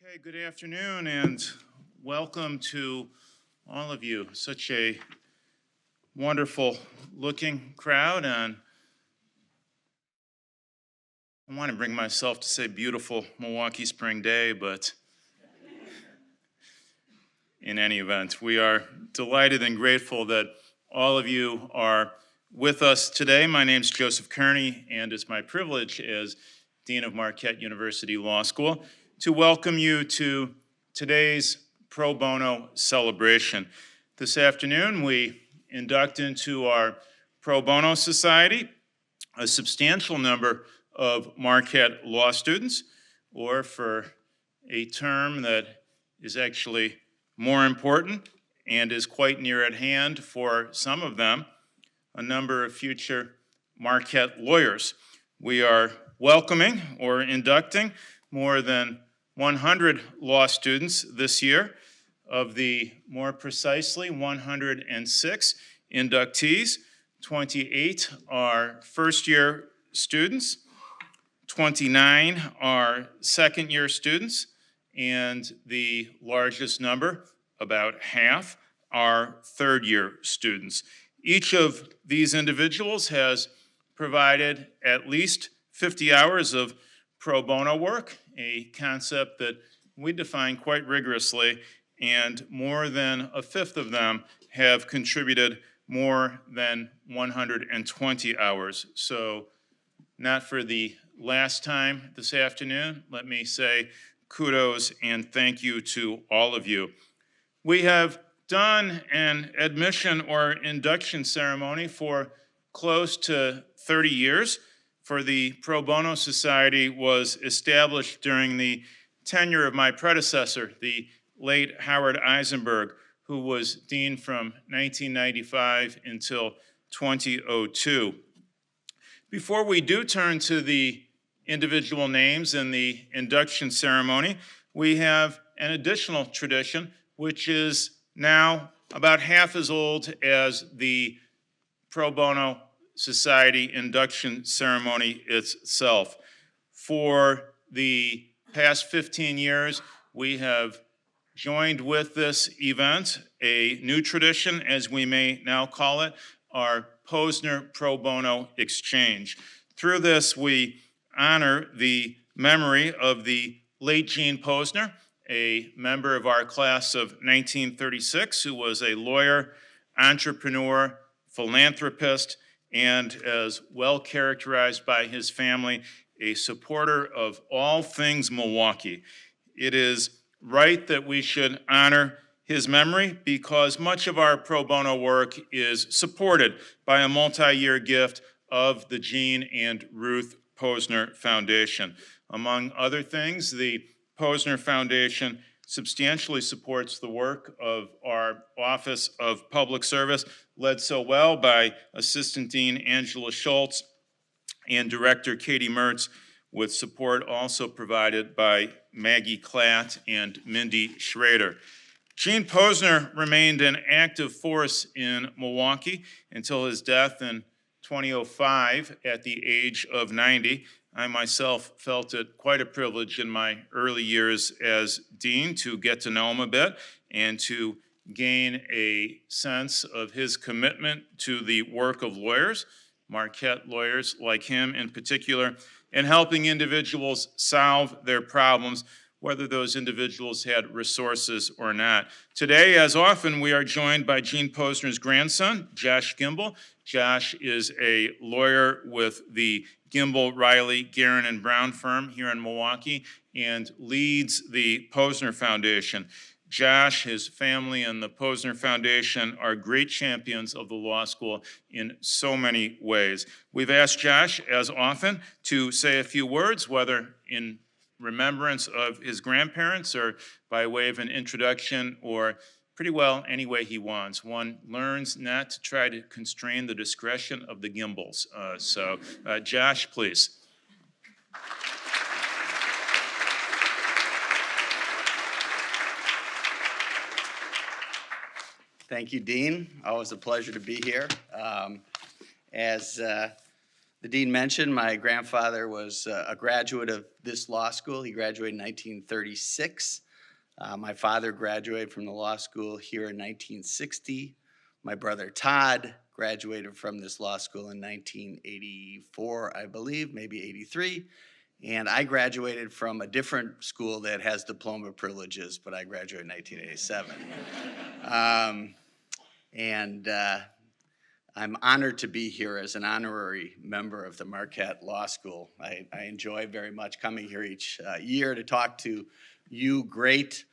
Okay, good afternoon and welcome to all of you. Such a wonderful looking crowd, and I want to bring myself to say beautiful Milwaukee spring day, but in any event, we are delighted and grateful that all of you are with us today. My name is Joseph Kearney, and it's my privilege as Dean of Marquette University Law School to welcome you to today's pro bono celebration. This afternoon, we induct into our pro bono society a substantial number of Marquette law students, or for a term that is actually more important and is quite near at hand for some of them, a number of future Marquette lawyers. We are welcoming or inducting more than 100 law students this year. Of the more precisely 106 inductees, 28 are first-year students, 29 are second-year students, and the largest number, about half, are third-year students. Each of these individuals has provided at least 50 hours of pro bono work, a concept that we define quite rigorously, and more than a fifth of them have contributed more than 120 hours. So not for the last time this afternoon, let me say kudos and thank you to all of you. We have done an admission or induction ceremony for close to 30 years. For the Pro Bono Society was established during the tenure of my predecessor, the late Howard Eisenberg, who was dean from 1995 until 2002. Before we do turn to the individual names in the induction ceremony, we have an additional tradition, which is now about half as old as the Pro Bono Society induction ceremony itself. For the past 15 years, we have joined with this event a new tradition, as we may now call it, our Posner Pro Bono Exchange. Through this, we honor the memory of the late Gene Posner, a member of our class of 1936, who was a lawyer, entrepreneur, philanthropist, and, as well characterized by his family, a supporter of all things Milwaukee. It is right that we should honor his memory because much of our pro bono work is supported by a multi-year gift of the Gene and Ruth Posner Foundation. Among other things, the Posner Foundation substantially supports the work of our Office of Public Service, led so well by Assistant Dean Angela Schultz and Director Katie Mertz, with support also provided by Maggie Klatt and Mindy Schrader. Gene Posner remained an active force in Milwaukee until his death in 2005 at the age of 90. I myself felt it quite a privilege in my early years as dean to get to know him a bit and to gain a sense of his commitment to the work of lawyers, Marquette lawyers like him in particular, and helping individuals solve their problems, whether those individuals had resources or not. Today, as often, we are joined by Gene Posner's grandson, Josh Gimbel. Josh is a lawyer with the Gimbel, Riley, Guerin, and Brown firm here in Milwaukee and leads the Posner Foundation. Josh, his family, and the Posner Foundation are great champions of the law school in so many ways. We've asked Josh, as often, to say a few words, whether in remembrance of his grandparents or by way of an introduction or pretty well any way he wants. One learns not to try to constrain the discretion of the Gimbels. Josh, please. Thank you, Dean. Always a pleasure to be here. As The dean mentioned my grandfather was a graduate of this law school. He graduated in 1936. My father graduated from the law school here in 1960. My brother Todd graduated from this law school in 1984, I believe, maybe 83. And I graduated from a different school that has diploma privileges, but I graduated in 1987. I'm honored to be here as an honorary member of the Marquette Law School. I enjoy very much coming here each year to talk to you great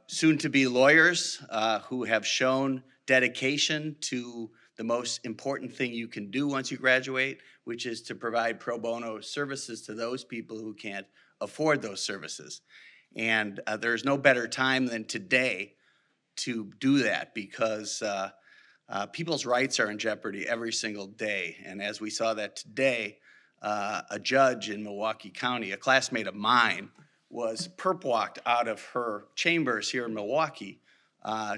soon-to-be lawyers who have shown dedication to the most important thing you can do once you graduate, which is to provide pro bono services to those people who can't afford those services. And there's no better time than today to do that, because people's rights are in jeopardy every single day. And as we saw that today, a judge in Milwaukee County, a classmate of mine, was perp walked out of her chambers here in Milwaukee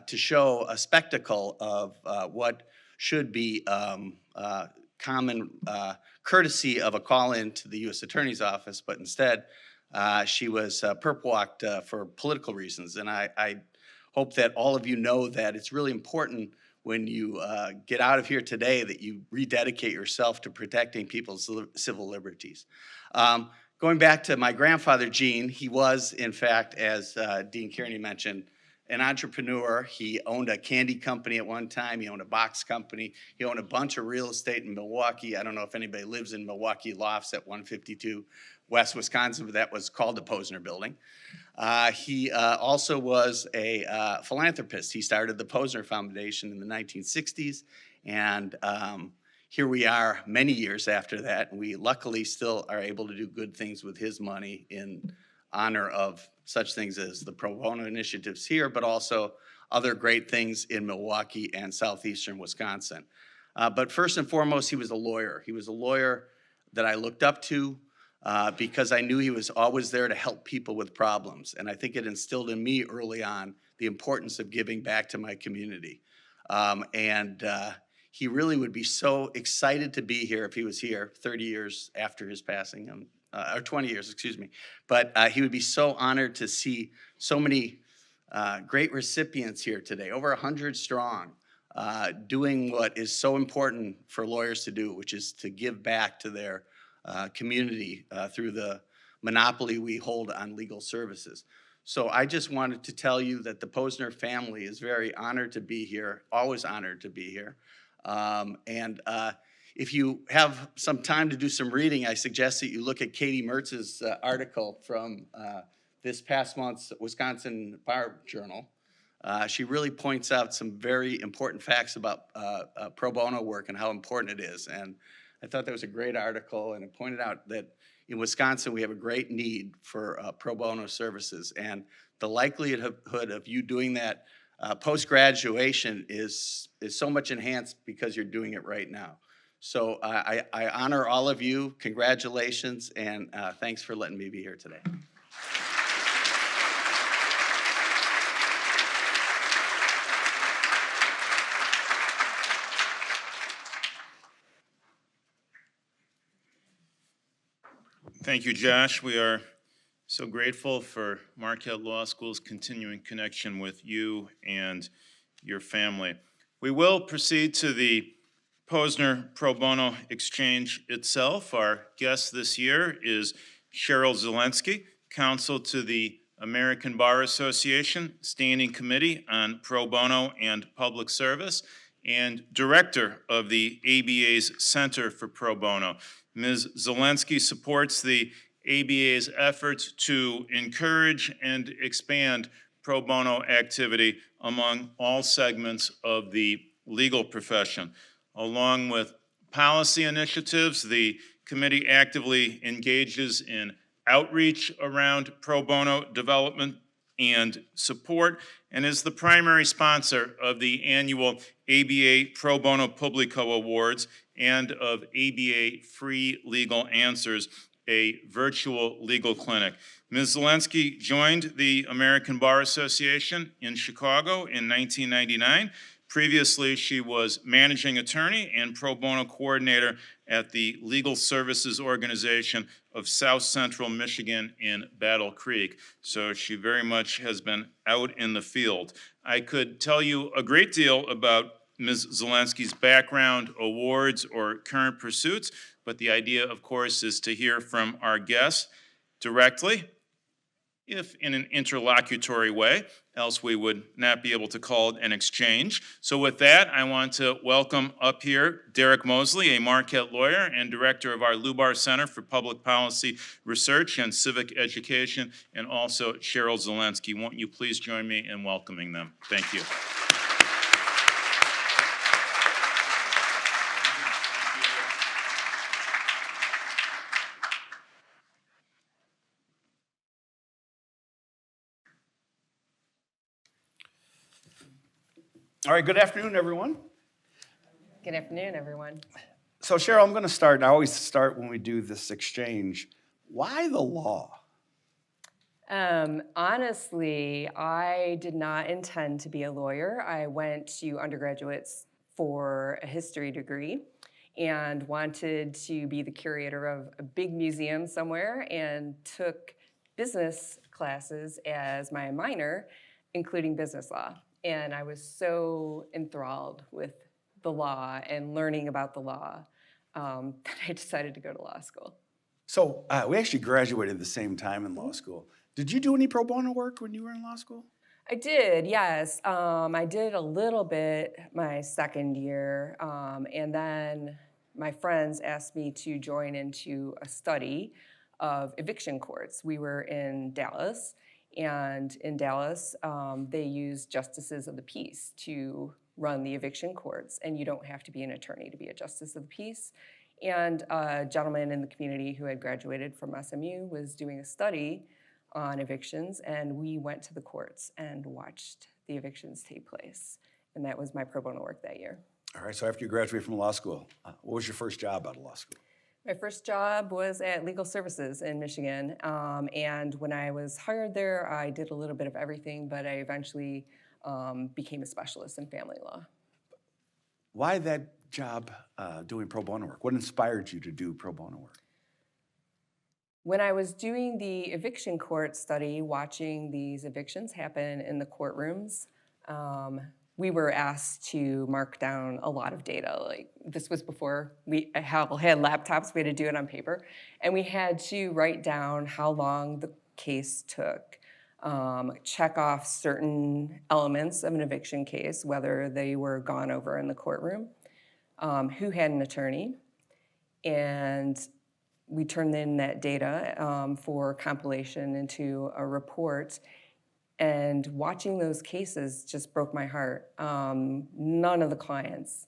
to show a spectacle of what should be common courtesy of a call in to the U.S. Attorney's Office, but instead she was perp walked for political reasons. And I hope that all of you know that it's really important when you get out of here today that you rededicate yourself to protecting people's civil liberties. Going back to my grandfather, Gene, he was, in fact, as Dean Kearney mentioned, an entrepreneur. He owned a candy company at one time. He owned a box company. He owned a bunch of real estate in Milwaukee. I don't know if anybody lives in Milwaukee Lofts at 152 West Wisconsin, but that was called the Posner Building. He also was a philanthropist. He started the Posner Foundation in the 1960s, and here we are many years after that, and we luckily still are able to do good things with his money in honor of such things as the pro bono initiatives here, but also other great things in Milwaukee and southeastern Wisconsin. But first and foremost, he was a lawyer. He was a lawyer that I looked up to because I knew he was always there to help people with problems. And I think it instilled in me early on the importance of giving back to my community. He really would be so excited to be here if he was here 30 years after his passing, or 20 years, excuse me. But he would be so honored to see so many great recipients here today, over 100 strong, doing what is so important for lawyers to do, which is to give back to their community through the monopoly we hold on legal services. So I just wanted to tell you that the Posner family is very honored to be here, always honored to be here. If you have some time to do some reading, I suggest that you look at Katie Mertz's article from this past month's Wisconsin Bar Journal. She really points out some very important facts about pro bono work and how important it is. And I thought that was a great article, and it pointed out that in Wisconsin we have a great need for pro bono services. And the likelihood of you doing that post-graduation is so much enhanced because you're doing it right now. So I honor all of you. Congratulations, and thanks for letting me be here today. Thank you, Josh. We are so grateful for Marquette Law School's continuing connection with you and your family. We will proceed to the Posner Pro Bono Exchange itself. Our guest this year is Cheryl Zelensky, counsel to the American Bar Association Standing Committee on Pro Bono and Public Service and director of the ABA's Center for Pro Bono. Ms. Zelensky supports the ABA's efforts to encourage and expand pro bono activity among all segments of the legal profession. Along with policy initiatives, the committee actively engages in outreach around pro bono development and support, and is the primary sponsor of the annual ABA Pro Bono Publico Awards and of ABA Free Legal Answers, a virtual legal clinic. Ms. Zelensky joined the American Bar Association in Chicago in 1999. Previously, she was managing attorney and pro bono coordinator at the Legal Services Organization of South Central Michigan in Battle Creek. So she very much has been out in the field. I could tell you a great deal about Ms. Zelensky's background, awards, or current pursuits, but the idea, of course, is to hear from our guests directly, if in an interlocutory way, else we would not be able to call it an exchange. So with that, I want to welcome up here Derek Mosley, a Marquette lawyer and director of our Lubar Center for Public Policy Research and Civic Education, and also Cheryl Zelensky. Won't you please join me in welcoming them? Thank you. All right, good afternoon, everyone. Good afternoon, everyone. So Cheryl, I'm going to start, and I always start when we do this exchange. Why the law? Honestly, I did not intend to be a lawyer. I went to undergraduates for a history degree and wanted to be the curator of a big museum somewhere, and took business classes as my minor, including business law. And I was so enthralled with the law and learning about the law that I decided to go to law school. So we actually graduated at the same time in law school. Did you do any pro bono work when you were in law school? I did, yes. I did a little bit my second year, and then my friends asked me to join into a study of eviction courts. We were in Dallas, and in Dallas, they use justices of the peace to run the eviction courts, and you don't have to be an attorney to be a justice of the peace. And a gentleman in the community who had graduated from SMU was doing a study on evictions, and we went to the courts and watched the evictions take place. And that was my pro bono work that year. All right, so after you graduated from law school, what was your first job out of law school? My first job was at Legal Services in Michigan, and when I was hired there, I did a little bit of everything, but I eventually became a specialist in family law. Why that job doing pro bono work? What inspired you to do pro bono work? When I was doing the eviction court study, watching these evictions happen in the courtrooms, we were asked to mark down a lot of data. Like, this was before we had laptops, we had to do it on paper. And we had to write down how long the case took, check off certain elements of an eviction case, whether they were gone over in the courtroom, who had an attorney, and we turned in that data for compilation into a report. And watching those cases just broke my heart. None of the clients,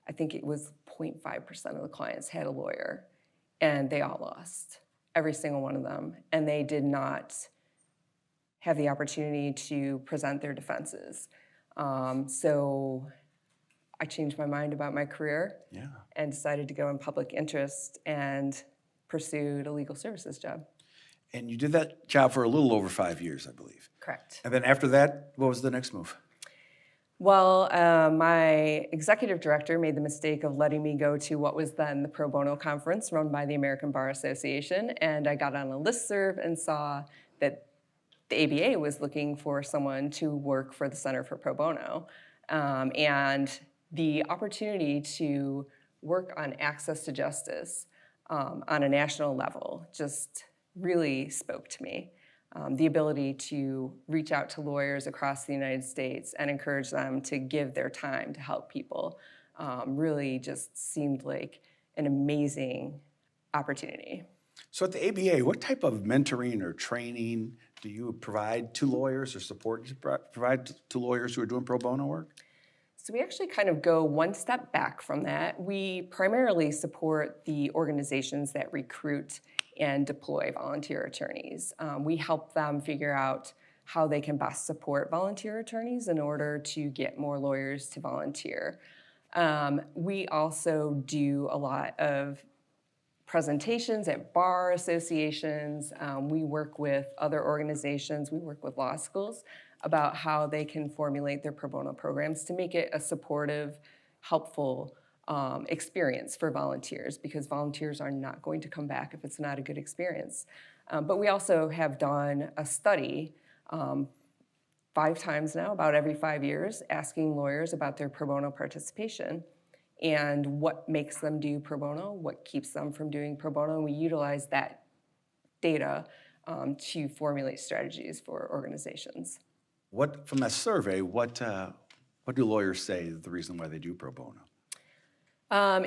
I think it was 0.5% of the clients had a lawyer, and they all lost, every single one of them. And they did not have the opportunity to present their defenses. So I changed my mind about my career and decided to go in public interest and pursued a legal services job. And you did that job for a little over 5 years, I believe. Correct. And then after that, what was the next move? Well, my executive director made the mistake of letting me go to what was then the pro bono conference run by the American Bar Association, and I got on a listserv and saw that the ABA was looking for someone to work for the Center for Pro Bono. And the opportunity to work on access to justice on a national level just really spoke to me. The ability to reach out to lawyers across the United States and encourage them to give their time to help people really just seemed like an amazing opportunity. So at the ABA, what type of mentoring or training do you provide to lawyers, or support to provide to lawyers who are doing pro bono work? So we actually kind of go one step back from that. We primarily support the organizations that recruit and deploy volunteer attorneys. We help them figure out how they can best support volunteer attorneys in order to get more lawyers to volunteer. We also do a lot of presentations at bar associations. We work with other organizations. We work with law schools about how they can formulate their pro bono programs to make it a supportive, helpful experience for volunteers, because volunteers are not going to come back if it's not a good experience. But we also have done a study 5 times now, about every 5 years, asking lawyers about their pro bono participation and what makes them do pro bono, what keeps them from doing pro bono, and we utilize that data to formulate strategies for organizations. From that survey, what do lawyers say is the reason why they do pro bono?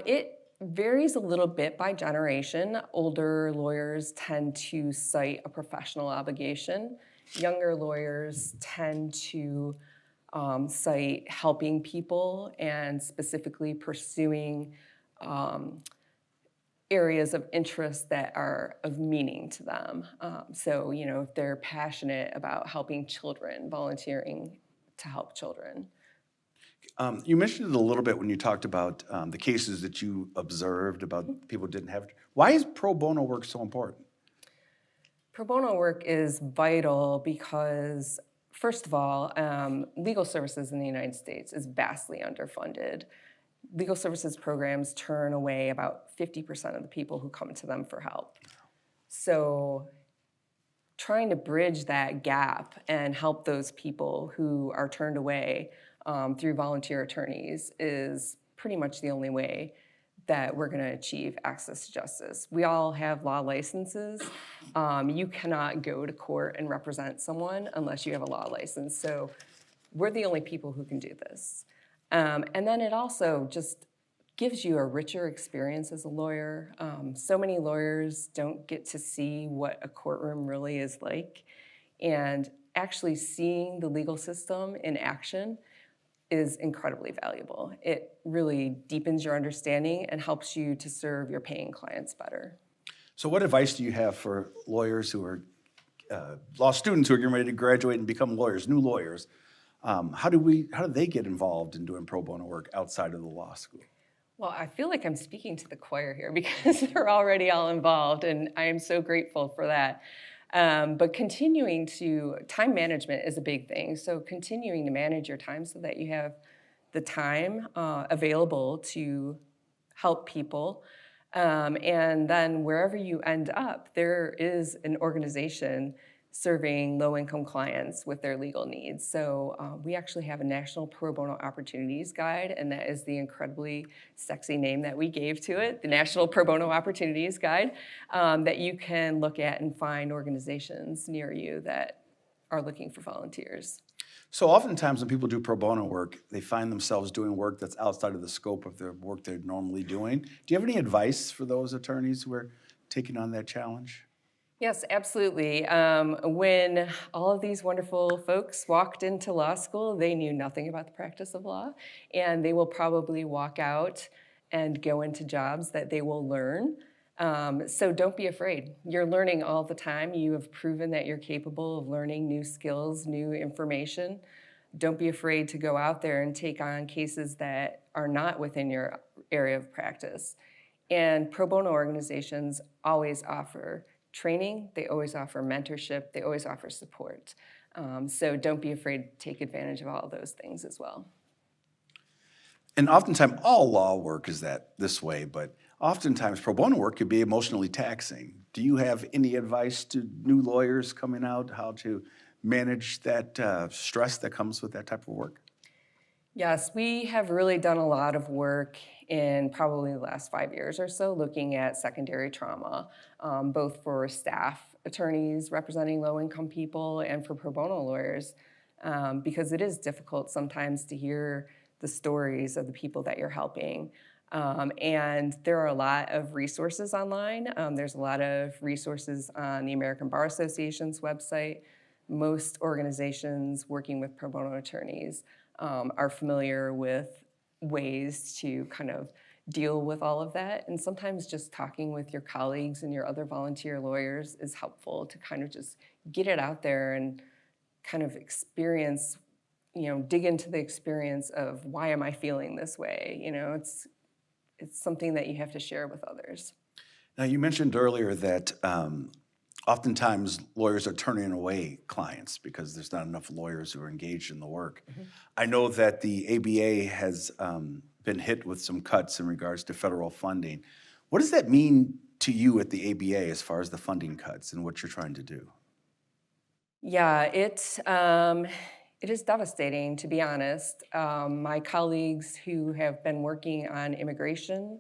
It varies a little bit by generation. Older lawyers tend to cite a professional obligation. Younger lawyers tend to cite helping people and specifically pursuing areas of interest that are of meaning to them. So, if they're passionate about helping children, volunteering to help children. You mentioned it a little bit when you talked about the cases that you observed about people who didn't have. Why is pro bono work so important? Pro bono work is vital because, first of all, legal services in the United States is vastly underfunded. Legal services programs turn away about 50% of the people who come to them for help. So trying to bridge that gap and help those people who are turned away through volunteer attorneys is pretty much the only way that we're going to achieve access to justice. We all have law licenses. You cannot go to court and represent someone unless you have a law license. So we're the only people who can do this. And then it also just gives you a richer experience as a lawyer. So many lawyers don't get to see what a courtroom really is like. And actually seeing the legal system in action is incredibly valuable. It really deepens your understanding and helps you to serve your paying clients better. So what advice do you have for lawyers who are law students who are getting ready to graduate and become lawyers, new lawyers? How do they get involved in doing pro bono work outside of the law school? Well, I feel like I'm speaking to the choir here because they're already all involved, and I am so grateful for that. But time management is a big thing. So continuing to manage your time so that you have the time available to help people. And then wherever you end up, there is an organization serving low-income clients with their legal needs. So we actually have a National Pro Bono Opportunities Guide, and that is the incredibly sexy name that we gave to it, the National Pro Bono Opportunities Guide, that you can look at and find organizations near you that are looking for volunteers. So oftentimes when people do pro bono work, they find themselves doing work that's outside of the scope of the work they're normally doing. Do you have any advice for those attorneys who are taking on that challenge? Yes, absolutely. When all of these wonderful folks walked into law school, they knew nothing about the practice of law, and they will probably walk out and go into jobs that they will learn. So don't be afraid. You're learning all the time. You have proven that you're capable of learning new skills, new information. Don't be afraid to go out there and take on cases that are not within your area of practice. And pro bono organizations always offer training, they always offer mentorship, they always offer support. So don't be afraid to take advantage of all of those things as well. And oftentimes, all law work is this way, but oftentimes pro bono work can be emotionally taxing. Do you have any advice to new lawyers coming out how to manage that stress that comes with that type of work? Yes, we have really done a lot of work in probably the last 5 years or so looking at secondary trauma, both for staff attorneys representing low-income people and for pro bono lawyers, because it is difficult sometimes to hear the stories of the people that you're helping. And there are a lot of resources online. There's a lot of resources on the American Bar Association's website. Most organizations working with pro bono attorneys are familiar with ways to kind of deal with all of that. And sometimes just talking with your colleagues and your other volunteer lawyers is helpful to kind of just get it out there and kind of experience, dig into the experience of why am I feeling this way? It's something that you have to share with others. Now, you mentioned earlier that oftentimes lawyers are turning away clients because there's not enough lawyers who are engaged in the work. I know that the ABA has been hit with some cuts in regards to federal funding. What does that mean to you at the ABA as far as the funding cuts and what you're trying to do? Yeah, it is devastating, to be honest. My colleagues who have been working on immigration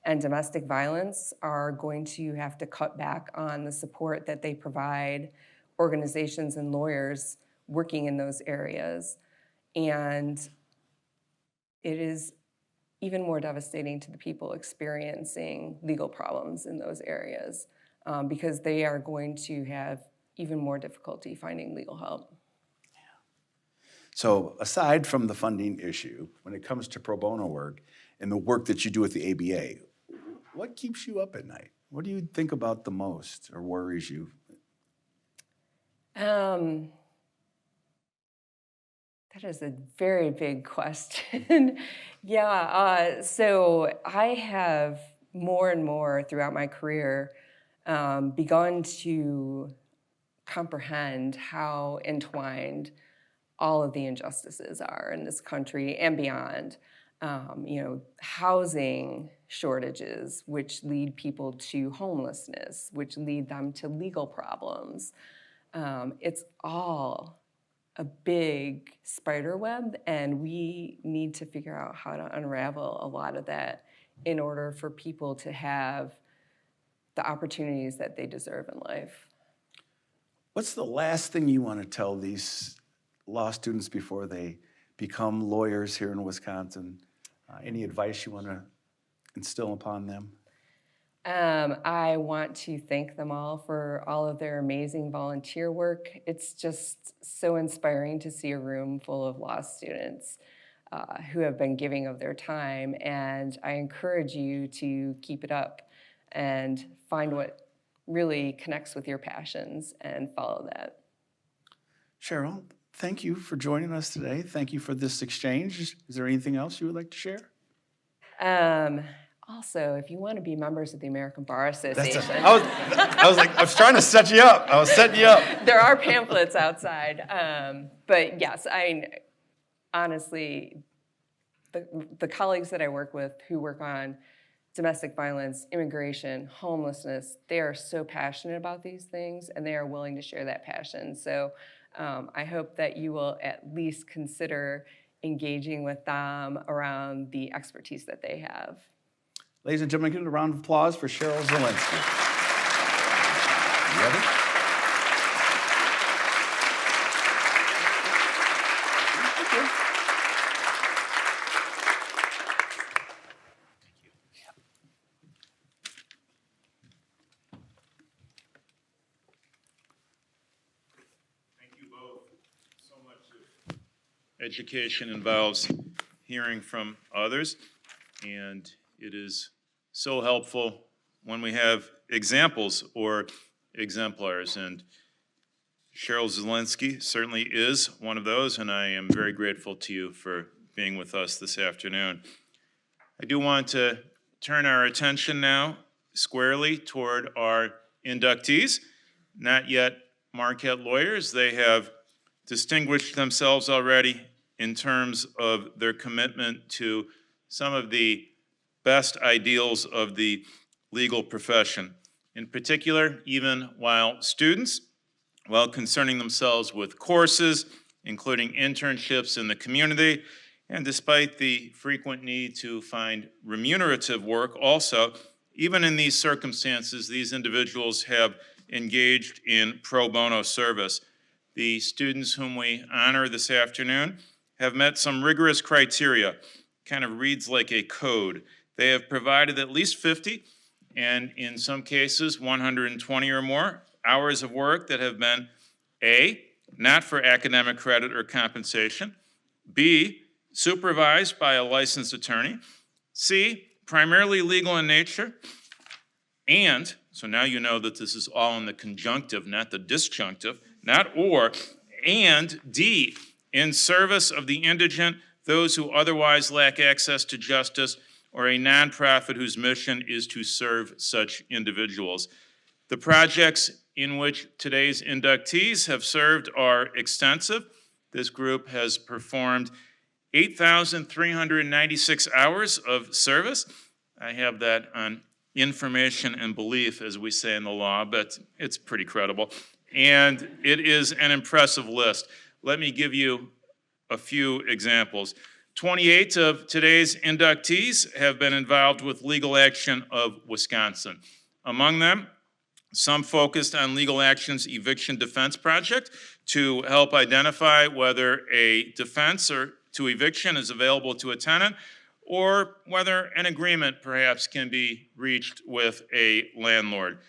and domestic violence are going to have to cut back on the support that they provide organizations and lawyers working in those areas. And it is even more devastating to the people experiencing legal problems in those areas because they are going to have even more difficulty finding legal help. So aside from the funding issue, when it comes to pro bono work and the work that you do at the ABA, what keeps you up at night? What do you think about the most or worries you? That is a very big question. Yeah, so I have more and more throughout my career begun to comprehend how entwined all of the injustices are in this country and beyond. Housing shortages, which lead people to homelessness, which lead them to legal problems. It's all a big spider web, and we need to figure out how to unravel a lot of that in order for people to have the opportunities that they deserve in life. What's the last thing you want to tell these law students before they become lawyers here in Wisconsin? Any advice you want to instill upon them? I want to thank them all for all of their amazing volunteer work. It's just so inspiring to see a room full of law students who have been giving of their time, and I encourage you to keep it up and find what really connects with your passions and follow that. Cheryl, thank you for joining us today. Thank you for this exchange. Is there anything else you would like to share? Also, if you want to be members of the American Bar Association, I was trying to set you up. I was setting you up. there are pamphlets outside. But yes, honestly, the colleagues that I work with who work on domestic violence, immigration, homelessness, they are so passionate about these things and they are willing to share that passion. So I hope that you will at least consider engaging with them around the expertise that they have. Ladies and gentlemen, give a round of applause for Cheryl Zielinski. You ready? Thank you both. So much of education involves hearing from others, and it is so helpful when we have examples or exemplars, and Cheryl Zielinski certainly is one of those, and I am very grateful to you for being with us this afternoon. I do want to turn our attention now squarely toward our inductees, not yet Marquette lawyers. They have distinguished themselves already in terms of their commitment to some of the best ideals of the legal profession. In particular, even while students, while concerning themselves with courses, including internships in the community, and despite the frequent need to find remunerative work also, even in these circumstances, these individuals have engaged in pro bono service. The students whom we honor this afternoon have met some rigorous criteria, kind of reads like a code. They have provided at least 50, and in some cases 120 or more, hours of work that have been A, not for academic credit or compensation, B, supervised by a licensed attorney, C, primarily legal in nature, and, so now you know that this is all in the conjunctive, not the disjunctive, not or, and D, in service of the indigent, those who otherwise lack access to justice, or a nonprofit whose mission is to serve such individuals. The projects in which today's inductees have served are extensive. This group has performed 8,396 hours of service. I have that on information and belief, as we say in the law, but it's pretty credible. And it is an impressive list. Let me give you a few examples. 28 of today's inductees have been involved with legal action of Wisconsin. Among them, some focused on legal action's eviction defense project to help identify whether a defense or to eviction is available to a tenant, or whether an agreement perhaps can be reached with a landlord.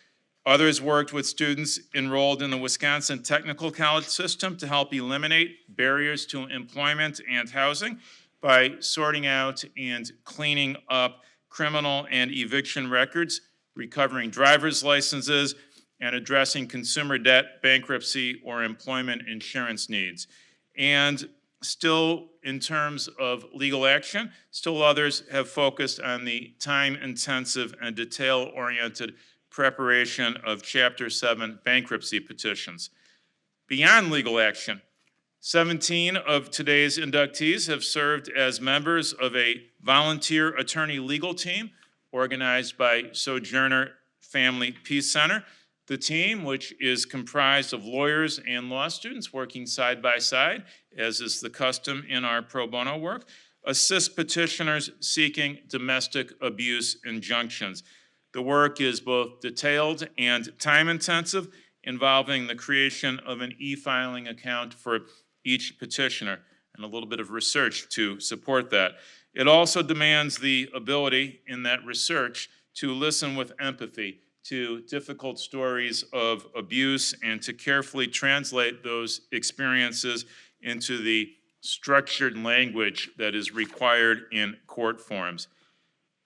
Others worked with students enrolled in the Wisconsin Technical College system to help eliminate barriers to employment and housing by sorting out and cleaning up criminal and eviction records, recovering driver's licenses, and addressing consumer debt, bankruptcy, or employment insurance needs. And still, in terms of legal action, still others have focused on the time-intensive and detail-oriented preparation of Chapter 7 bankruptcy petitions. Beyond legal action, 17 of today's inductees have served as members of a volunteer attorney legal team organized by Sojourner Family Peace Center. The team, which is comprised of lawyers and law students working side by side, as is the custom in our pro bono work, assists petitioners seeking domestic abuse injunctions. The work is both detailed and time-intensive, involving the creation of an e-filing account for each petitioner and a little bit of research to support that. It also demands the ability in that research to listen with empathy to difficult stories of abuse and to carefully translate those experiences into the structured language that is required in court forms.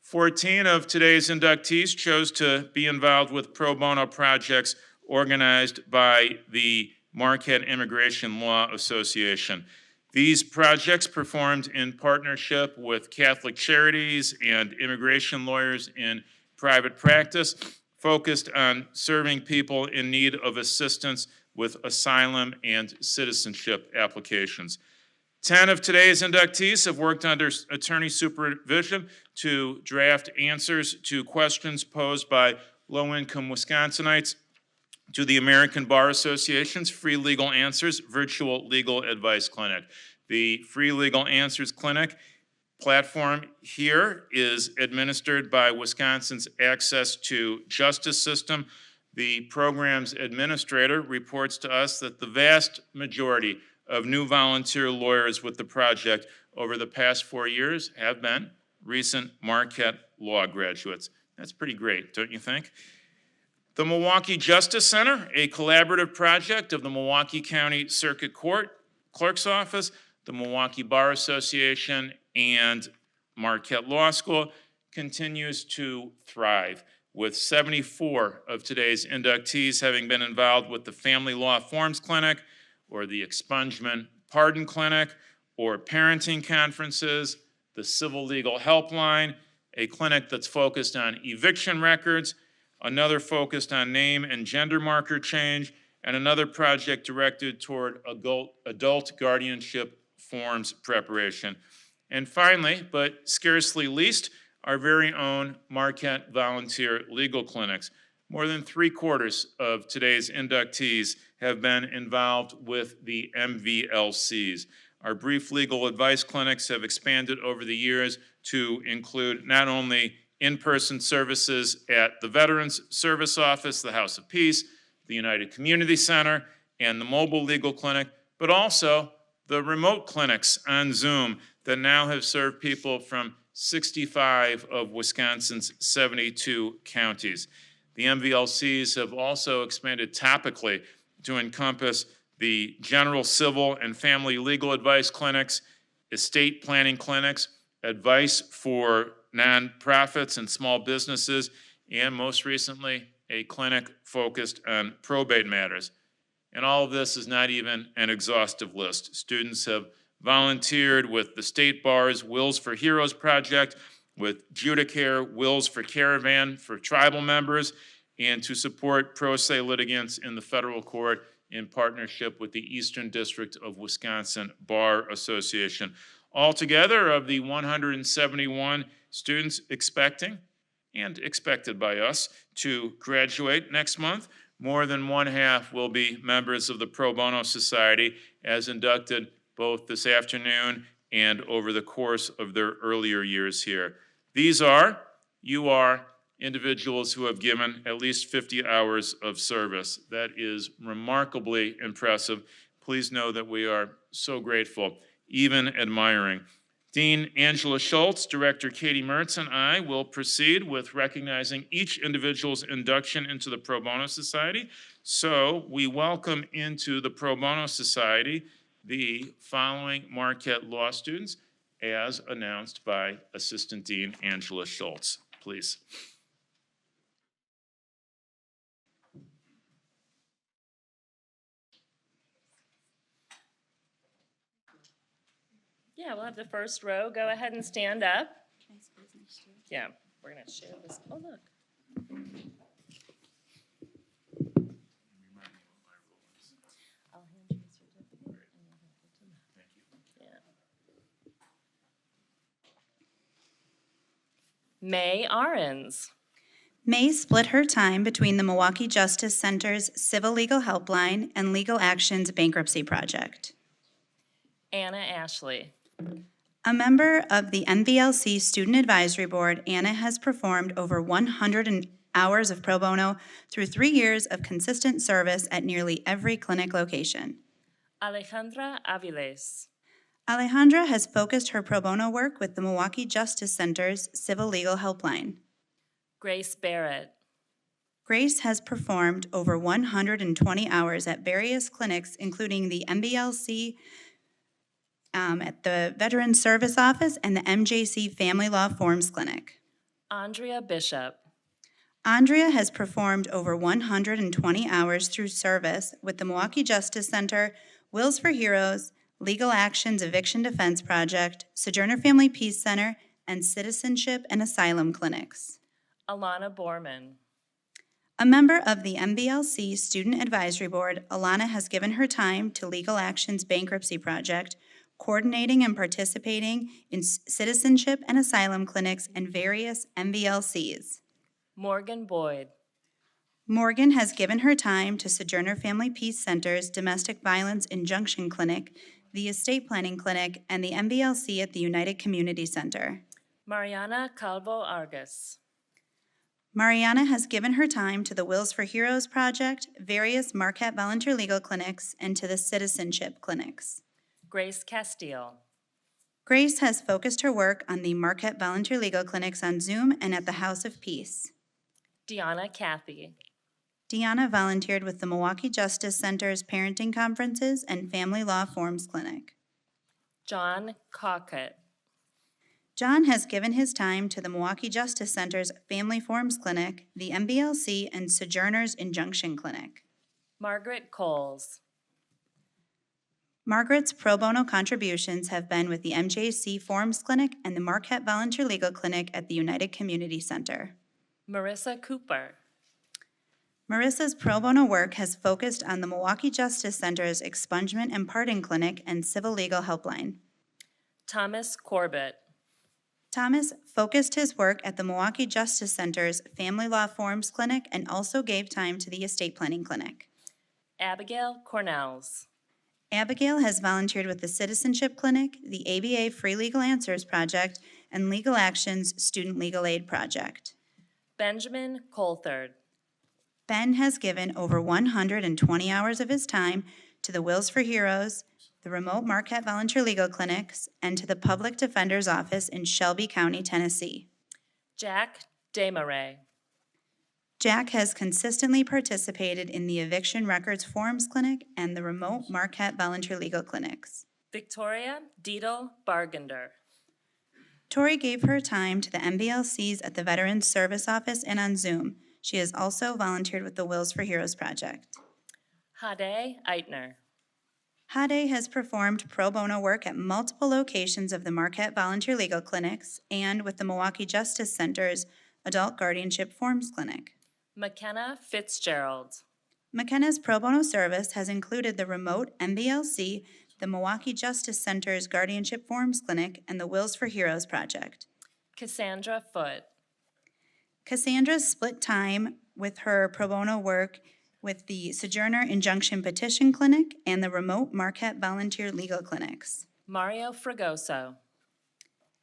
14 of today's inductees chose to be involved with pro bono projects organized by the Marquette Immigration Law Association. These projects, performed in partnership with Catholic Charities and immigration lawyers in private practice, focused on serving people in need of assistance with asylum and citizenship applications. 10 of today's inductees have worked under attorney supervision to draft answers to questions posed by low-income Wisconsinites to the American Bar Association's Free Legal Answers Virtual Legal Advice Clinic. The Free Legal Answers Clinic platform here is administered by Wisconsin's Access to Justice system. The program's administrator reports to us that the vast majority of new volunteer lawyers with the project over the past 4 years have been recent Marquette Law graduates. That's pretty great, don't you think? The Milwaukee Justice Center, a collaborative project of the Milwaukee County Circuit Court Clerk's Office, the Milwaukee Bar Association, and Marquette Law School, continues to thrive, with 74 of today's inductees having been involved with the Family Law Forms Clinic, or the Expungement Pardon Clinic, or parenting conferences, the Civil Legal Helpline, a clinic that's focused on eviction records, another focused on name and gender marker change, and another project directed toward adult guardianship forms preparation. And finally, but scarcely least, our very own Marquette Volunteer Legal Clinics. More than 3/4 of today's inductees have been involved with the MVLCs. Our brief legal advice clinics have expanded over the years to include not only in-person services at the Veterans Service Office, the House of Peace, the United Community Center, and the Mobile Legal Clinic, but also the remote clinics on Zoom that now have served people from 65 of Wisconsin's 72 counties. The MVLCs have also expanded topically to encompass the general civil and family legal advice clinics, estate planning clinics, advice for nonprofits and small businesses, and most recently, a clinic focused on probate matters. And all of this is not even an exhaustive list. Students have volunteered with the State Bar's Wills for Heroes project, with Judicare Wills for Caravan for tribal members, and to support pro se litigants in the federal court in partnership with the Eastern District of Wisconsin Bar Association. Altogether, of the 171 students expecting and expected by us to graduate next month, more than one half will be members of the Pro Bono Society, as inducted both this afternoon and over the course of their earlier years here. You are individuals who have given at least 50 hours of service. That is remarkably impressive. Please know that we are so grateful, even admiring. Dean Angela Schultz, Director Katie Mertz, and I will proceed with recognizing each individual's induction into the Pro Bono Society. So we welcome into the Pro Bono Society the following Marquette Law students, as announced by Assistant Dean Angela Schultz. Please. Yeah, we'll have the first row. Go ahead and stand up. Yeah, we're going to share this. Oh, look. I'll hand you a certificate and you'll have to do that. Thank you. Yeah. May Ahrens. May split her time between the Milwaukee Justice Center's Civil Legal Helpline and Legal Action's Bankruptcy Project. Anna Ashley. A member of the MVLC Student Advisory Board, Anna has performed over 100 hours of pro bono through 3 years of consistent service at nearly every clinic location. Alejandra Aviles. Alejandra has focused her pro bono work with the Milwaukee Justice Center's Civil Legal Helpline. Grace Barrett. Grace has performed over 120 hours at various clinics, including the MVLC at the Veterans Service Office and the MJC Family Law Forms Clinic. Andrea Bishop. Andrea has performed over 120 hours through service with the Milwaukee Justice Center, Wills for Heroes, Legal Action's Eviction Defense Project, Sojourner Family Peace Center, and Citizenship and Asylum Clinics. Alana Borman. A member of the MVLC Student Advisory Board, Alana has given her time to Legal Action's Bankruptcy Project, coordinating and participating in citizenship and asylum clinics and various MVLCs. Morgan Boyd. Morgan has given her time to Sojourner Family Peace Center's Domestic Violence Injunction Clinic, the Estate Planning Clinic, and the MVLC at the United Community Center. Mariana Calvo Argus. Mariana has given her time to the Wills for Heroes Project, various Marquette Volunteer Legal Clinics, and to the Citizenship Clinics. Grace Castile. Grace has focused her work on the Marquette Volunteer Legal Clinics on Zoom and at the House of Peace. Deanna Cathy. Deanna volunteered with the Milwaukee Justice Center's Parenting Conferences and Family Law Forms Clinic. John Cockett. John has given his time to the Milwaukee Justice Center's Family Forms Clinic, the MVLC, and Sojourner's Injunction Clinic. Margaret Coles. Margaret's pro bono contributions have been with the MJC Forms Clinic and the Marquette Volunteer Legal Clinic at the United Community Center. Marissa Cooper. Marissa's pro bono work has focused on the Milwaukee Justice Center's Expungement and Pardon Clinic and Civil Legal Helpline. Thomas Corbett. Thomas focused his work at the Milwaukee Justice Center's Family Law Forms Clinic and also gave time to the Estate Planning Clinic. Abigail Cornells. Abigail has volunteered with the Citizenship Clinic, the ABA Free Legal Answers Project, and Legal Action's Student Legal Aid Project. Benjamin Coulthard. Ben has given over 120 hours of his time to the Wills for Heroes, the remote Marquette Volunteer Legal Clinics, and to the Public Defender's Office in Shelby County, Tennessee. Jack Desmarais. Jack has consistently participated in the Eviction Records Forms Clinic and the remote Marquette Volunteer Legal Clinics. Victoria Diedel Bargender. Tori gave her time to the MVLCs at the Veterans Service Office and on Zoom. She has also volunteered with the Wills for Heroes Project. Hade Eitner. Hade has performed pro bono work at multiple locations of the Marquette Volunteer Legal Clinics and with the Milwaukee Justice Center's Adult Guardianship Forms Clinic. McKenna Fitzgerald. McKenna's pro bono service has included the remote MBLC, the Milwaukee Justice Center's Guardianship Forums Clinic, and the Wills for Heroes project. Cassandra Foote. Cassandra's split time with her pro bono work with the Sojourner Injunction Petition Clinic and the remote Marquette Volunteer Legal Clinics. Mario Fragoso.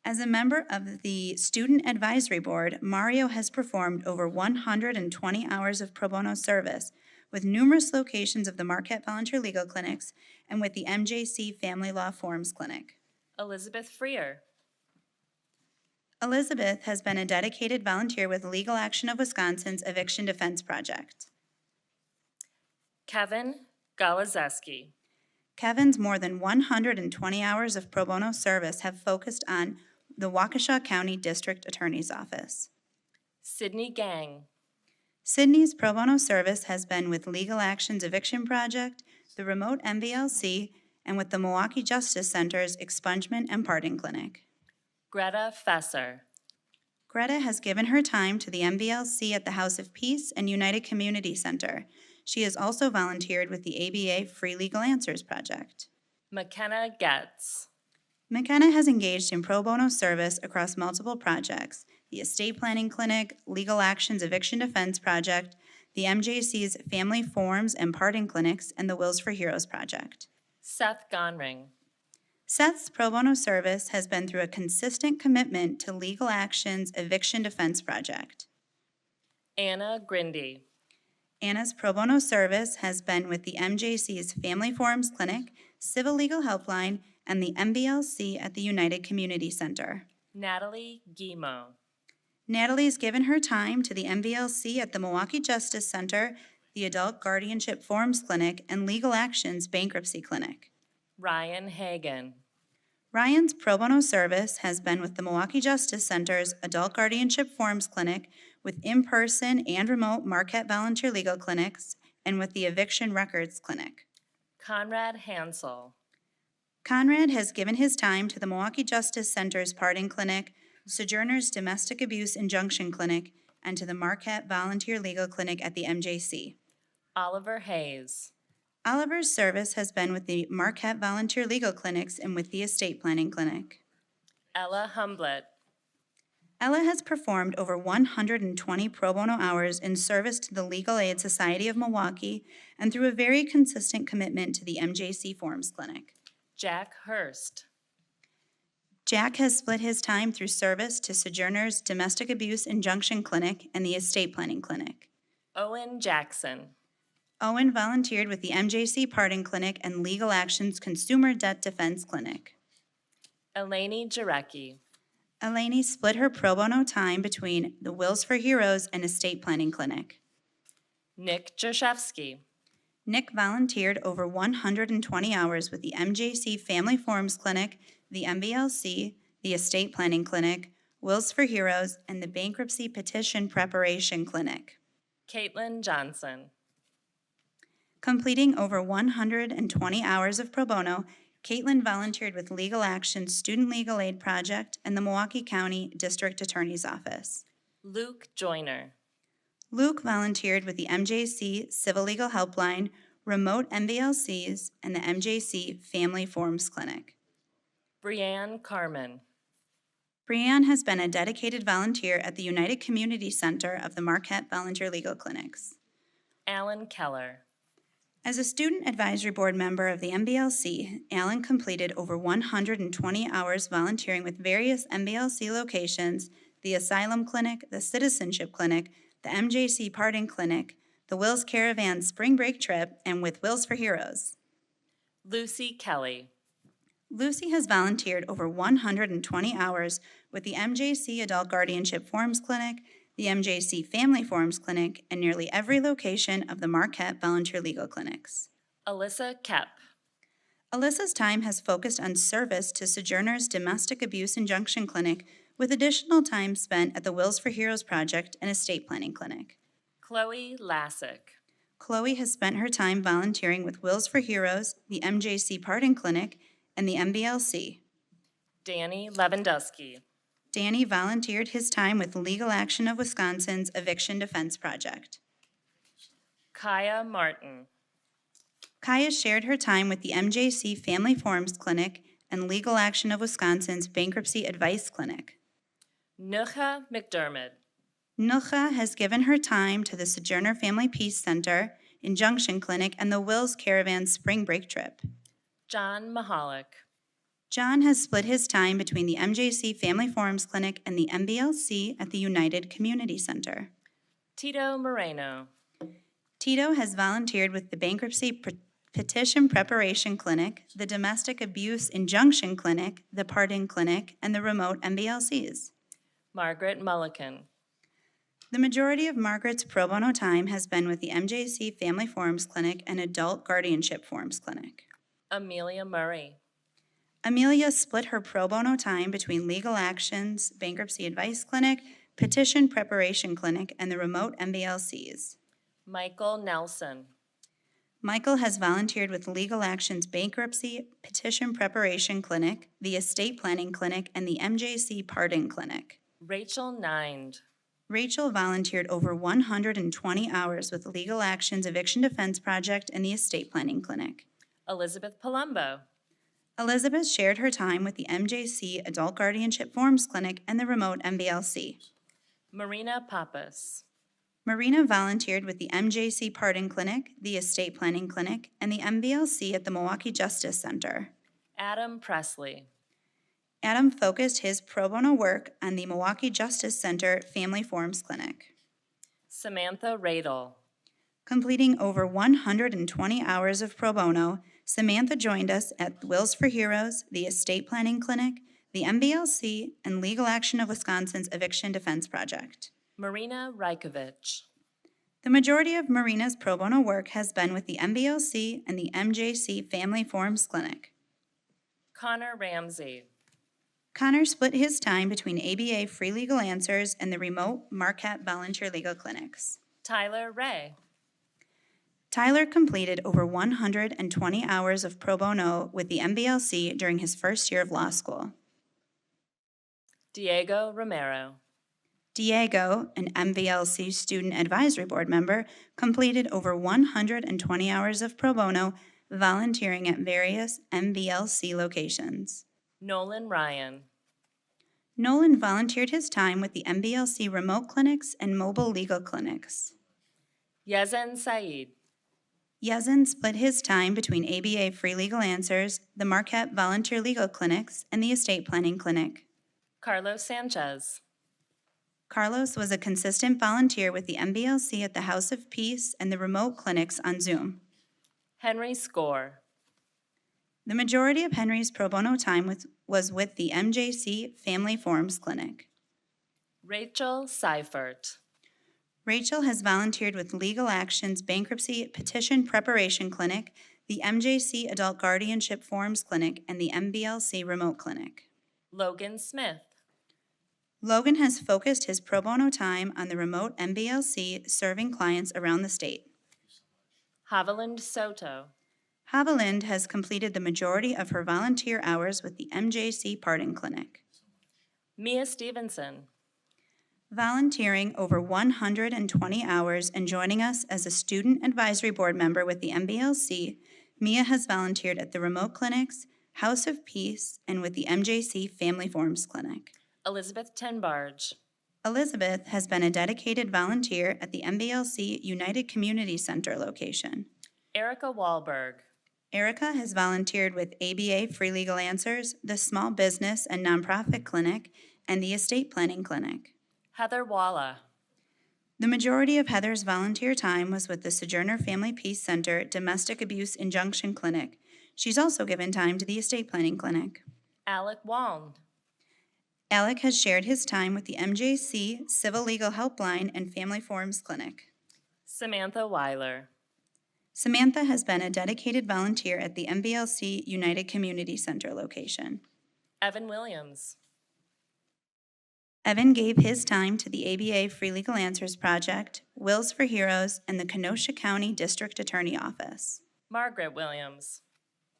As a member of the Student Advisory Board, Mario has performed over 120 hours of pro bono service with numerous locations of the Marquette Volunteer Legal Clinics and with the MJC Family Law Forums Clinic. Elizabeth Freer. Elizabeth has been a dedicated volunteer with Legal Action of Wisconsin's Eviction Defense Project. Kevin Galazeski. Kevin's more than 120 hours of pro bono service have focused on the Waukesha County District Attorney's Office. Sydney Gang. Sydney's pro bono service has been with Legal Action's Eviction Project, the remote MVLC, and with the Milwaukee Justice Center's Expungement and Pardon Clinic. Greta Fesser. Greta has given her time to the MVLC at the House of Peace and United Community Center. She has also volunteered with the ABA Free Legal Answers Project. McKenna Getz. McKenna has engaged in pro bono service across multiple projects, the Estate Planning Clinic, Legal Action's Eviction Defense Project, the MJC's Family Forums and Pardon Clinics, and the Wills for Heroes Project. Seth Gonring. Seth's pro bono service has been through a consistent commitment to Legal Action's Eviction Defense Project. Anna Grindy. Anna's pro bono service has been with the MJC's Family Forums Clinic, Civil Legal Helpline, and the MBLC at the United Community Center. Natalie Guimau. Natalie's given her time to the MVLC at the Milwaukee Justice Center, the Adult Guardianship Forums Clinic, and Legal Action's Bankruptcy Clinic. Ryan Hagan. Ryan's pro bono service has been with the Milwaukee Justice Center's Adult Guardianship Forums Clinic, with in-person and remote Marquette Volunteer Legal Clinics, and with the Eviction Records Clinic. Conrad Hansel. Conrad has given his time to the Milwaukee Justice Center's Pardon Clinic, Sojourner's Domestic Abuse Injunction Clinic, and to the Marquette Volunteer Legal Clinic at the MJC. Oliver Hayes. Oliver's service has been with the Marquette Volunteer Legal Clinics and with the Estate Planning Clinic. Ella Humblett. Ella has performed over 120 pro bono hours in service to the Legal Aid Society of Milwaukee and through a very consistent commitment to the MJC Forums Clinic. Jack Hurst. Jack has split his time through service to Sojourner's Domestic Abuse Injunction Clinic and the Estate Planning Clinic. Owen Jackson. Owen volunteered with the MJC Pardon Clinic and Legal Action's Consumer Debt Defense Clinic. Eleni Jarecki. Eleni split her pro bono time between the Wills for Heroes and Estate Planning Clinic. Nick Jashevsky. Nick volunteered over 120 hours with the MJC Family Forums Clinic, the MBLC, the Estate Planning Clinic, Wills for Heroes, and the Bankruptcy Petition Preparation Clinic. Caitlin Johnson. Completing over 120 hours of pro bono, Caitlin volunteered with Legal Action's Student Legal Aid Project and the Milwaukee County District Attorney's Office. Luke Joyner. Luke volunteered with the MJC Civil Legal Helpline, remote MVLCs, and the MJC Family Forums Clinic. Brianne Carmen. Brianne has been a dedicated volunteer at the United Community Center of the Marquette Volunteer Legal Clinics. Alan Keller. As a Student Advisory Board member of the MBLC, Alan completed over 120 hours volunteering with various MBLC locations, the Asylum Clinic, the Citizenship Clinic, the MJC Pardon Clinic, the Wills Caravan Spring Break Trip, and with Wills for Heroes. Lucy Kelly. Lucy has volunteered over 120 hours with the MJC Adult Guardianship Forums Clinic, the MJC Family Forums Clinic, and nearly every location of the Marquette Volunteer Legal Clinics. Alyssa Kep. Alyssa's time has focused on service to Sojourner's Domestic Abuse Injunction Clinic, with additional time spent at the Wills for Heroes Project and Estate Planning Clinic. Chloe Lassick. Chloe has spent her time volunteering with Wills for Heroes, the MJC Pardon Clinic, and the MBLC. Danny Lewandowski. Danny volunteered his time with Legal Action of Wisconsin's Eviction Defense Project. Kaya Martin. Kaya shared her time with the MJC Family Forums Clinic and Legal Action of Wisconsin's Bankruptcy Advice Clinic. Nucha McDermott. Nucha has given her time to the Sojourner Family Peace Center, Induction Clinic, and the Wills Caravan Spring Break Trip. John Mahalik. John has split his time between the MJC Family Forums Clinic and the MBLC at the United Community Center. Tito Moreno. Tito has volunteered with the Bankruptcy Petition Preparation Clinic, the Domestic Abuse Injunction Clinic, the Pardon Clinic, and the remote MBLCs. Margaret Mulliken. The majority of Margaret's pro bono time has been with the MJC Family Forums Clinic and Adult Guardianship Forums Clinic. Amelia Murray. Amelia split her pro bono time between Legal Action's Bankruptcy Advice Clinic, Petition Preparation Clinic, and the remote MBLCs. Michael Nelson. Michael has volunteered with Legal Action's Bankruptcy Petition Preparation Clinic, the Estate Planning Clinic, and the MJC Pardon Clinic. Rachel Nind. Rachel volunteered over 120 hours with Legal Action's Eviction Defense Project and the Estate Planning Clinic. Elizabeth Palumbo. Elizabeth shared her time with the MJC Adult Guardianship Forums Clinic and the remote MBLC. Marina Pappas. Marina volunteered with the MJC Pardon Clinic, the Estate Planning Clinic, and the MBLC at the Milwaukee Justice Center. Adam Presley. Adam focused his pro bono work on the Milwaukee Justice Center Family Forums Clinic. Samantha Radel. Completing over 120 hours of pro bono, Samantha joined us at Wills for Heroes, the Estate Planning Clinic, the MBLC, and Legal Action of Wisconsin's Eviction Defense Project. Marina Rajkovic. The majority of Marina's pro bono work has been with the MBLC and the MJC Family Forums Clinic. Connor Ramsey. Connor split his time between ABA Free Legal Answers and the remote Marquette Volunteer Legal Clinics. Tyler Ray. Tyler completed over 120 hours of pro bono with the MBLC during his first year of law school. Diego Romero. Diego, an MVLC Student Advisory Board member, completed over 120 hours of pro bono volunteering at various MVLC locations. Nolan Ryan. Nolan volunteered his time with the MVLC remote clinics and mobile legal clinics. Yezen Saeed. Yezen split his time between ABA Free Legal Answers, the Marquette Volunteer Legal Clinics, and the Estate Planning Clinic. Carlos Sanchez. Carlos was a consistent volunteer with the MBLC at the House of Peace and the remote clinics on Zoom. Henry Score. The majority of Henry's pro bono time was with the MJC Family Forums Clinic. Rachel Seifert. Rachel has volunteered with Legal Action's Bankruptcy Petition Preparation Clinic, the MJC Adult Guardianship Forums Clinic, and the MBLC Remote Clinic. Logan Smith. Logan has focused his pro bono time on the remote MBLC serving clients around the state. Haviland Soto. Haviland has completed the majority of her volunteer hours with the MJC Pardon Clinic. Mia Stevenson. Volunteering over 120 hours and joining us as a Student Advisory Board member with the MBLC, Mia has volunteered at the remote clinics, House of Peace, and with the MJC Family Forums Clinic. Elizabeth Tenbarge. Elizabeth has been a dedicated volunteer at the MBLC United Community Center location. Erica Wahlberg. Erica has volunteered with ABA Free Legal Answers, the Small Business and Nonprofit Clinic, and the Estate Planning Clinic. Heather Walla. The majority of Heather's volunteer time was with the Sojourner Family Peace Center Domestic Abuse Injunction Clinic. She's also given time to the Estate Planning Clinic. Alec Waln. Alec has shared his time with the MJC Civil Legal Helpline and Family Forums Clinic. Samantha Weiler. Samantha has been a dedicated volunteer at the MBLC United Community Center location. Evan Williams. Evan gave his time to the ABA Free Legal Answers Project, Wills for Heroes, and the Kenosha County District Attorney Office. Margaret Williams.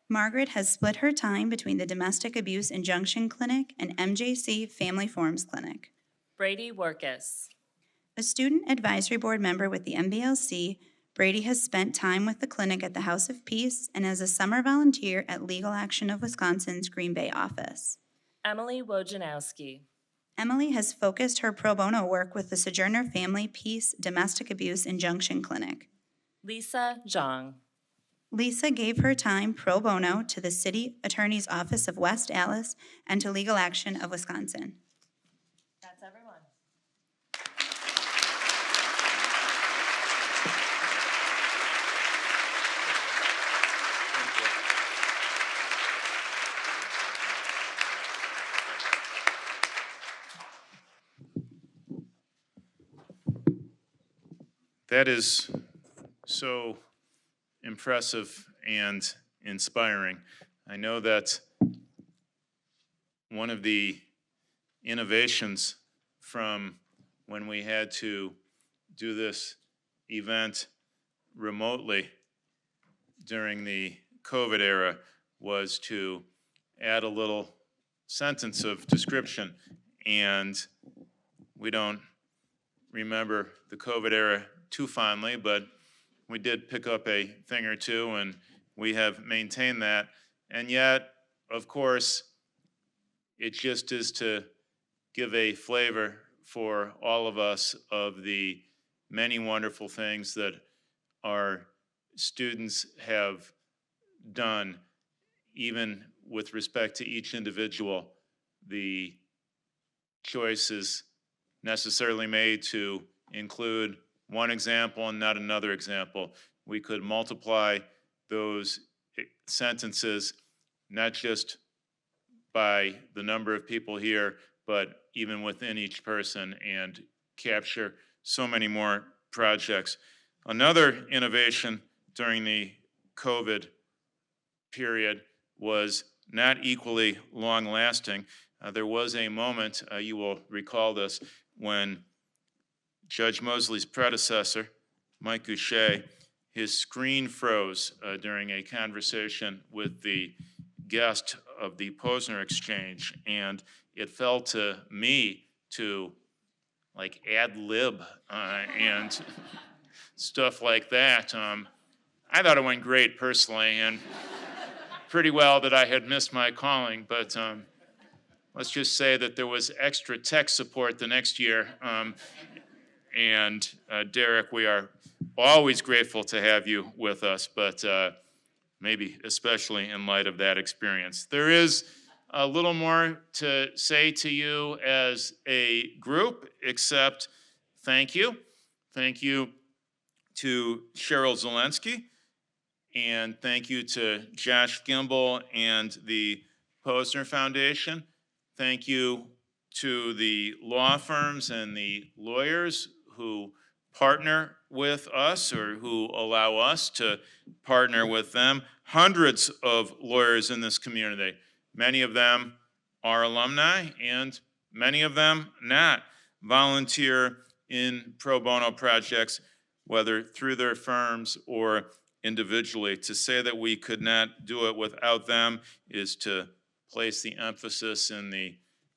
Margaret has split her time between the Domestic Abuse Injunction Clinic and MJC Family Forums Clinic. Brady Workus. A Student Advisory Board member with the MBLC, Brady has spent time with the clinic at the House of Peace and as a summer volunteer at Legal Action of Wisconsin's Green Bay office. Emily Wojnowski. Emily has focused her pro bono work with the Sojourner Family Peace Domestic Abuse Injunction Clinic. Lisa Zhang. Lisa gave her time pro bono to the City Attorney's Office of West Allis and to Legal Action of Wisconsin. That's everyone. That is so impressive and inspiring. I know that one of the innovations from when we had to do this event remotely during the COVID era was to add a little sentence of description. And we don't remember the COVID era too fondly, but we did pick up a thing or two, and we have maintained that. And yet, of course, it just is to give a flavor for all of us of the many wonderful things that our students have done, even with respect to each individual. The choices necessarily made to include one example and not another example. We could multiply those sentences, not just by the number of people here, but even within each person, and capture so many more projects. Another innovation during the COVID period was not equally long-lasting. There was a moment, you will recall this, when Judge Mosley's predecessor, Mike Goucher, his screen froze during a conversation with the guest of the Posner exchange, and it fell to me to like ad lib and stuff like that. I thought it went great personally, and pretty well that I had missed my calling, but let's just say that there was extra tech support the next year. And Derek, we are always grateful to have you with us, but maybe especially in light of that experience. There is a little more to say to you as a group, except thank you. Thank you to Cheryl Zelensky, and thank you to Josh Gimbel and the Posner Foundation. Thank you to the law firms and the lawyers who partner with us or who allow us to partner with them. Hundreds of lawyers in this community. Many of them are alumni and many of them not. Volunteer in pro bono projects, whether through their firms or individually. To say that we could not do it without them is to place the emphasis in the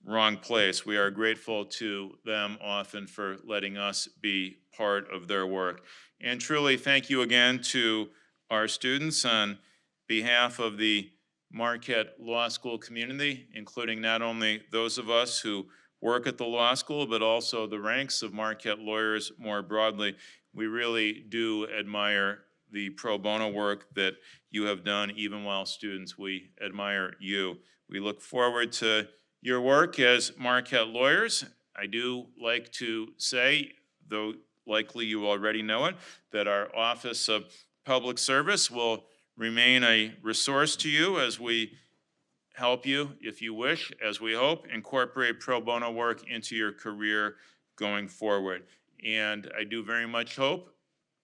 wrong place. We are grateful to them often for letting us be part of their work. And truly, thank you again to our students on behalf of the Marquette Law School community, including not only those of us who work at the law school, but also the ranks of Marquette lawyers more broadly. We really do admire the pro bono work that you have done, even while students. We admire you. We look forward to your work as Marquette lawyers. I do like to say, though likely you already know it, that our Office of Public Service will remain a resource to you as we help you, if you wish, as we hope, incorporate pro bono work into your career going forward. And I do very much hope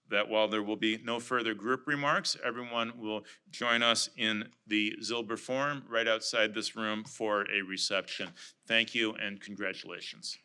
that while there will be no further group remarks, everyone will join us in the Zilber Forum right outside this room for a reception. Thank you and congratulations.